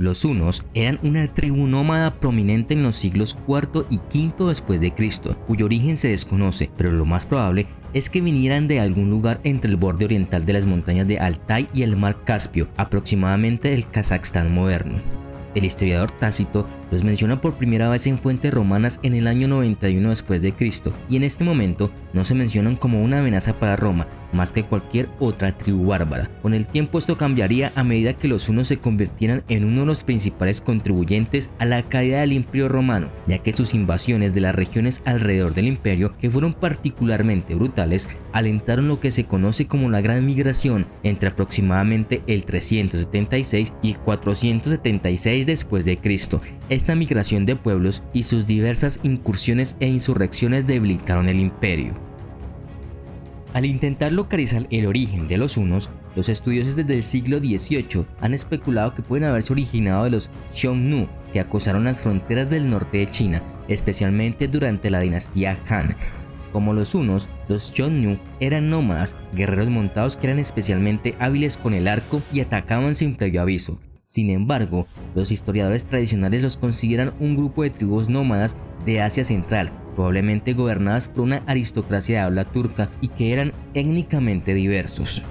Los hunos eran una tribu nómada prominente en los siglos IV y V después de Cristo, cuyo origen se desconoce, pero lo más probable es que vinieran de algún lugar entre el borde oriental de las montañas de Altai y el mar Caspio, aproximadamente el Kazajstán moderno. El historiador Tácito los menciona por primera vez en fuentes romanas en el año 91 después de Cristo, y en este momento no se mencionan como una amenaza para Roma, más que cualquier otra tribu bárbara. Con el tiempo esto cambiaría a medida que los hunos se convirtieran en uno de los principales contribuyentes a la caída del Imperio Romano, ya que sus invasiones de las regiones alrededor del imperio, que fueron particularmente brutales, alentaron lo que se conoce como la Gran Migración entre aproximadamente el 376 y 476 después de Cristo. Esta migración de pueblos y sus diversas incursiones e insurrecciones debilitaron el imperio. Al intentar localizar el origen de los hunos, los estudiosos desde el siglo XVIII han especulado que pueden haberse originado de los Xiongnu, que acosaron las fronteras del norte de China, especialmente durante la dinastía Han. Como los hunos, los Xiongnu eran nómadas, guerreros montados que eran especialmente hábiles con el arco y atacaban sin previo aviso. Sin embargo, los historiadores tradicionales los consideran un grupo de tribus nómadas de Asia Central, probablemente gobernadas por una aristocracia de habla turca y que eran étnicamente diversos.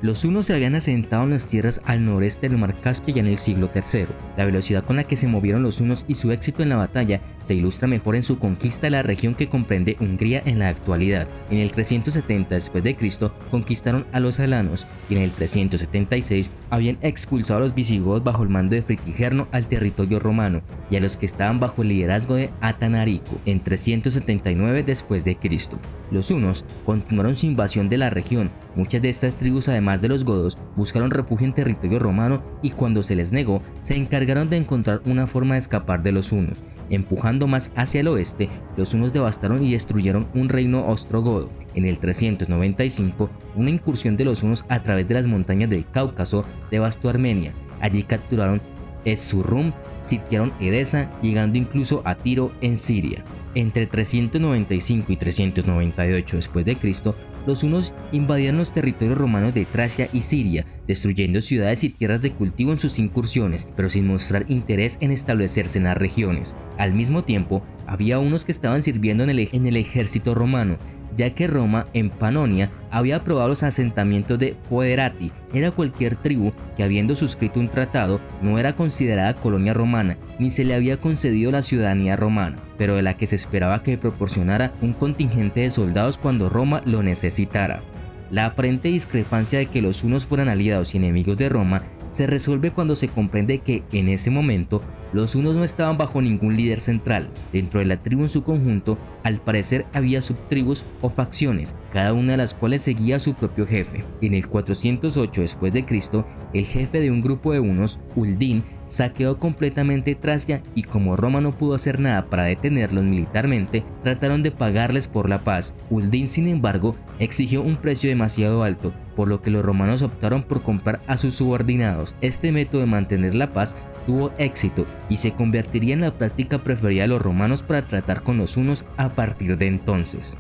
Los hunos se habían asentado en las tierras al noreste del mar Caspio ya en el siglo III. La velocidad con la que se movieron los hunos y su éxito en la batalla se ilustra mejor en su conquista de la región que comprende Hungría en la actualidad. En el 370 después de Cristo conquistaron a los alanos y en el 376 habían expulsado a los visigodos bajo el mando de Fritigerno al territorio romano y a los que estaban bajo el liderazgo de Atanarico en 379 después de Cristo. Los hunos continuaron su invasión de la región. Muchas de estas tribus, además de los godos, buscaron refugio en territorio romano y cuando se les negó, se encargaron de encontrar una forma de escapar de los hunos. Empujando más hacia el oeste, los hunos devastaron y destruyeron un reino ostrogodo. En el 395, una incursión de los hunos a través de las montañas del Cáucaso devastó Armenia. Allí capturaron Erzurum, sitiaron Edesa, llegando incluso a Tiro en Siria. Entre 395 y 398 después de Cristo, los hunos invadieron los territorios romanos de Tracia y Siria, destruyendo ciudades y tierras de cultivo en sus incursiones, pero sin mostrar interés en establecerse en las regiones. Al mismo tiempo, había unos que estaban sirviendo en el ejército romano, ya que Roma en Panonia había aprobado los asentamientos de Foederati. Era cualquier tribu que, habiendo suscrito un tratado, no era considerada colonia romana, ni se le había concedido la ciudadanía romana, pero de la que se esperaba que proporcionara un contingente de soldados cuando Roma lo necesitara. La aparente discrepancia de que los hunos fueran aliados y enemigos de Roma se resuelve cuando se comprende que, en ese momento, los hunos no estaban bajo ningún líder central. Dentro de la tribu en su conjunto, al parecer había subtribus o facciones, cada una de las cuales seguía a su propio jefe. En el 408 después de Cristo, el jefe de un grupo de hunos, Uldín, saqueó completamente Tracia y como Roma no pudo hacer nada para detenerlos militarmente, trataron de pagarles por la paz. Uldín, sin embargo, exigió un precio demasiado alto, por lo que los romanos optaron por comprar a sus subordinados. Este método de mantener la paz tuvo éxito y se convertiría en la práctica preferida de los romanos para tratar con los hunos a partir de entonces.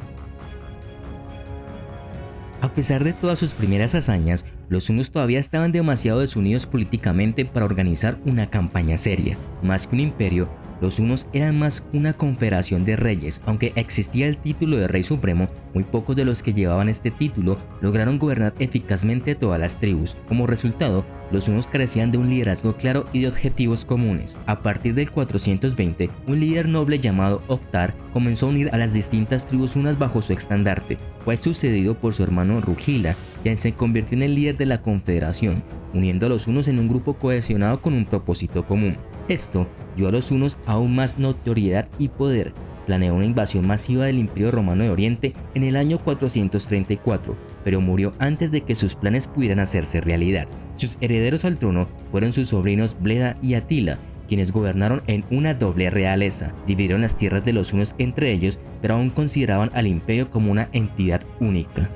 A pesar de todas sus primeras hazañas, los hunos todavía estaban demasiado desunidos políticamente para organizar una campaña seria. Más que un imperio, los hunos eran más una confederación de reyes. Aunque existía el título de rey supremo, muy pocos de los que llevaban este título lograron gobernar eficazmente todas las tribus. Como resultado, los hunos carecían de un liderazgo claro y de objetivos comunes. A partir del 420, un líder noble llamado Octar comenzó a unir a las distintas tribus hunas bajo su estandarte. Fue sucedido por su hermano Rugila, quien se convirtió en el líder de la confederación, uniendo a los hunos en un grupo cohesionado con un propósito común. Esto dio a los hunos aún más notoriedad y poder. Planeó una invasión masiva del Imperio Romano de Oriente en el año 434, pero murió antes de que sus planes pudieran hacerse realidad. Sus herederos al trono fueron sus sobrinos Bleda y Atila, quienes gobernaron en una doble realeza. Dividieron las tierras de los hunos entre ellos, pero aún consideraban al imperio como una entidad única.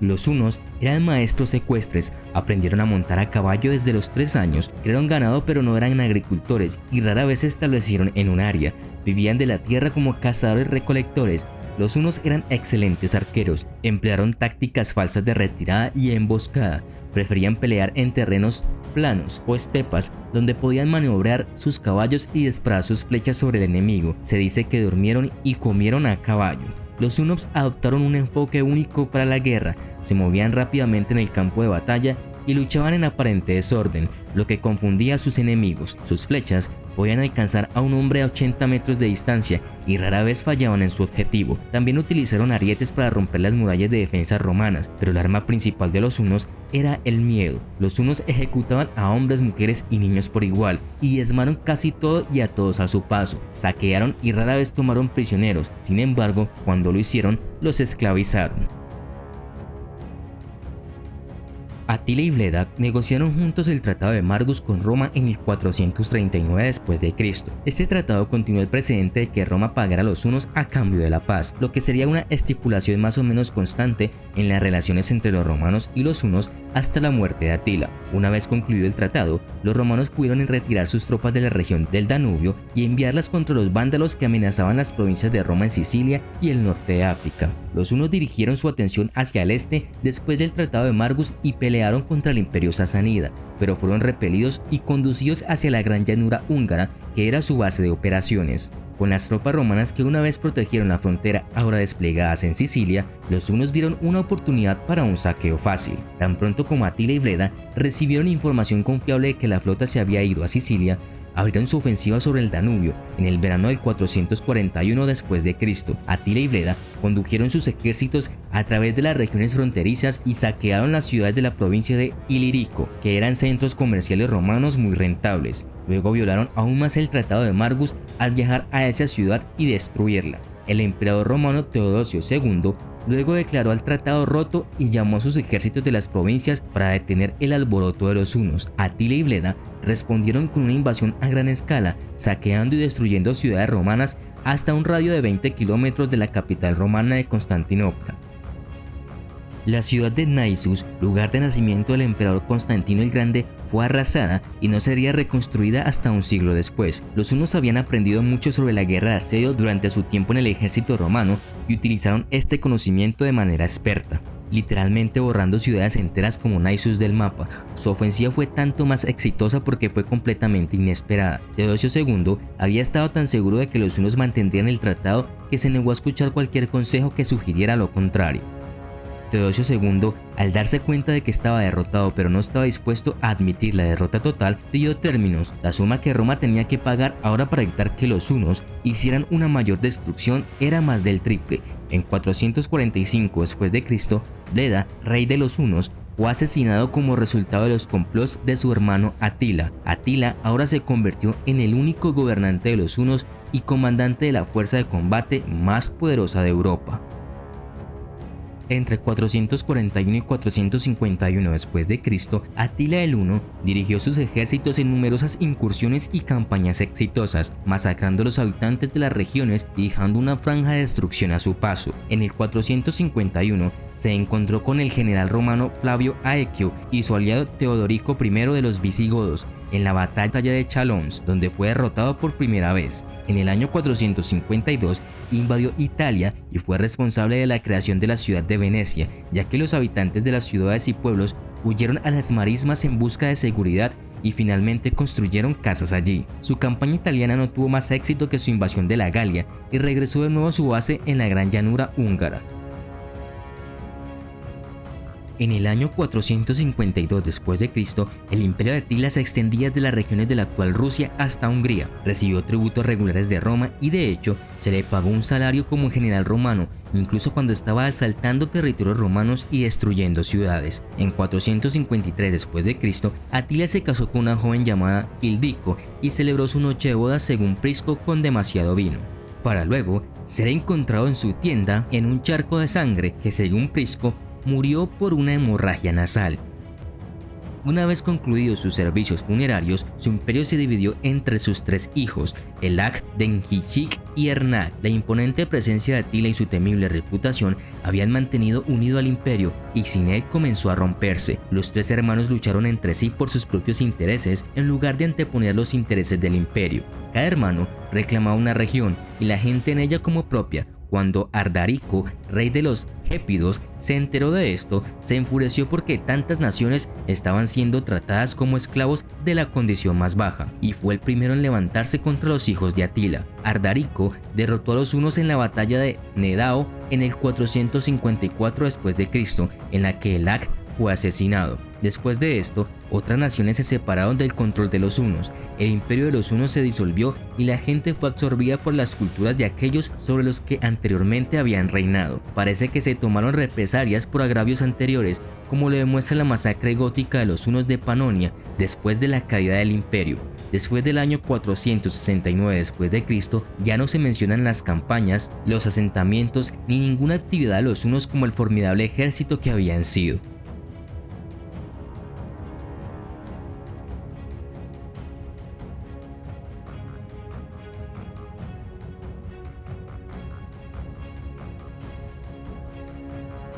Los hunos eran maestros ecuestres, aprendieron a montar a caballo desde los 3 años, criaron ganado pero no eran agricultores y rara vez se establecieron en un área. Vivían de la tierra como cazadores-recolectores, Los hunos eran excelentes arqueros, emplearon tácticas falsas de retirada y emboscada, preferían pelear en terrenos planos o estepas donde podían maniobrar sus caballos y disparar sus flechas sobre el enemigo. Se dice que durmieron y comieron a caballo. Los hunos adoptaron un enfoque único para la guerra, se movían rápidamente en el campo de batalla y luchaban en aparente desorden, lo que confundía a sus enemigos. Sus flechas podían alcanzar a un hombre a 80 metros de distancia y rara vez fallaban en su objetivo. También utilizaron arietes para romper las murallas de defensa romanas, pero el arma principal de los hunos era el miedo. Los hunos ejecutaban a hombres, mujeres y niños por igual y diezmaron casi todo y a todos a su paso. Saquearon y rara vez tomaron prisioneros. Sin embargo, cuando lo hicieron, los esclavizaron. Atila y Bleda negociaron juntos el Tratado de Margus con Roma en el 439 después de Cristo. Este tratado continuó el precedente de que Roma pagara a los hunos a cambio de la paz, lo que sería una estipulación más o menos constante en las relaciones entre los romanos y los hunos hasta la muerte de Atila. Una vez concluido el tratado, los romanos pudieron retirar sus tropas de la región del Danubio y enviarlas contra los vándalos que amenazaban las provincias de Roma en Sicilia y el norte de África. Los hunos dirigieron su atención hacia el este después del Tratado de Margus y pelearon contra el imperio sasánida, pero fueron repelidos y conducidos hacia la gran llanura húngara, que era su base de operaciones. Con las tropas romanas que una vez protegieron la frontera ahora desplegadas en Sicilia, los hunos vieron una oportunidad para un saqueo fácil. Tan pronto como Atila y Bleda recibieron información confiable de que la flota se había ido a Sicilia, abrieron su ofensiva sobre el Danubio en el verano del 441 después de Cristo. Atila y Bleda condujeron sus ejércitos a través de las regiones fronterizas y saquearon las ciudades de la provincia de Ilírico, que eran centros comerciales romanos muy rentables. Luego violaron aún más el Tratado de Margus al viajar a esa ciudad y destruirla. El emperador romano Teodosio II luego declaró el tratado roto y llamó a sus ejércitos de las provincias para detener el alboroto de los hunos. Atila y Bleda respondieron con una invasión a gran escala, saqueando y destruyendo ciudades romanas hasta un radio de 20 kilómetros de la capital romana de Constantinopla. La ciudad de Naissus, lugar de nacimiento del emperador Constantino el Grande, fue arrasada y no sería reconstruida hasta un siglo después. Los hunos habían aprendido mucho sobre la guerra de asedio durante su tiempo en el ejército romano y utilizaron este conocimiento de manera experta, literalmente borrando ciudades enteras como Naissus del mapa. Su ofensiva fue tanto más exitosa porque fue completamente inesperada. Teodosio II había estado tan seguro de que los hunos mantendrían el tratado que se negó a escuchar cualquier consejo que sugiriera lo contrario. Teodosio II, al darse cuenta de que estaba derrotado pero no estaba dispuesto a admitir la derrota total, dio términos. La suma que Roma tenía que pagar ahora para evitar que los hunos hicieran una mayor destrucción era más del triple. En 445 después de Cristo, Bleda, rey de los hunos, fue asesinado como resultado de los complots de su hermano Atila. Atila ahora se convirtió en el único gobernante de los hunos y comandante de la fuerza de combate más poderosa de Europa. Entre 441 y 451 después de Cristo, Atila el Huno dirigió sus ejércitos en numerosas incursiones y campañas exitosas, masacrando a los habitantes de las regiones y dejando una franja de destrucción a su paso. En el 451 se encontró con el general romano Flavio Aequio y su aliado Teodorico I de los visigodos en la batalla de Chalons, donde fue derrotado por primera vez. En el año 452 invadió Italia y fue responsable de la creación de la ciudad de Venecia, ya que los habitantes de las ciudades y pueblos huyeron a las marismas en busca de seguridad y finalmente construyeron casas allí. Su campaña italiana no tuvo más éxito que su invasión de la Galia y regresó de nuevo a su base en la gran llanura húngara. En el año 452 después de Cristo, el imperio de Atila se extendía desde las regiones de la actual Rusia hasta Hungría. Recibió tributos regulares de Roma y de hecho se le pagó un salario como general romano, incluso cuando estaba asaltando territorios romanos y destruyendo ciudades. En 453 después de Cristo, Atila se casó con una joven llamada Ildico y celebró su noche de bodas según Prisco con demasiado vino, para luego ser encontrado en su tienda en un charco de sangre que, según Prisco, murió por una hemorragia nasal. Una vez concluidos sus servicios funerarios, su imperio se dividió entre sus tres hijos, Elac, Dengichik y Ernag. La imponente presencia de Atila y su temible reputación habían mantenido unido al imperio, y sin él comenzó a romperse. Los tres hermanos lucharon entre sí por sus propios intereses en lugar de anteponer los intereses del imperio. Cada hermano reclamaba una región y la gente en ella como propia. Cuando Ardarico, rey de los Gépidos, se enteró de esto, se enfureció porque tantas naciones estaban siendo tratadas como esclavos de la condición más baja, y fue el primero en levantarse contra los hijos de Atila. Ardarico derrotó a los hunos en la batalla de Nedao en el 454 después de Cristo, en la que Elac fue asesinado. Después de esto, otras naciones se separaron del control de los hunos, el imperio de los hunos se disolvió y la gente fue absorbida por las culturas de aquellos sobre los que anteriormente habían reinado. Parece que se tomaron represalias por agravios anteriores, como lo demuestra la masacre gótica de los hunos de Panonia después de la caída del imperio. Después del año 469 después de Cristo, ya no se mencionan las campañas, los asentamientos ni ninguna actividad de los hunos como el formidable ejército que habían sido.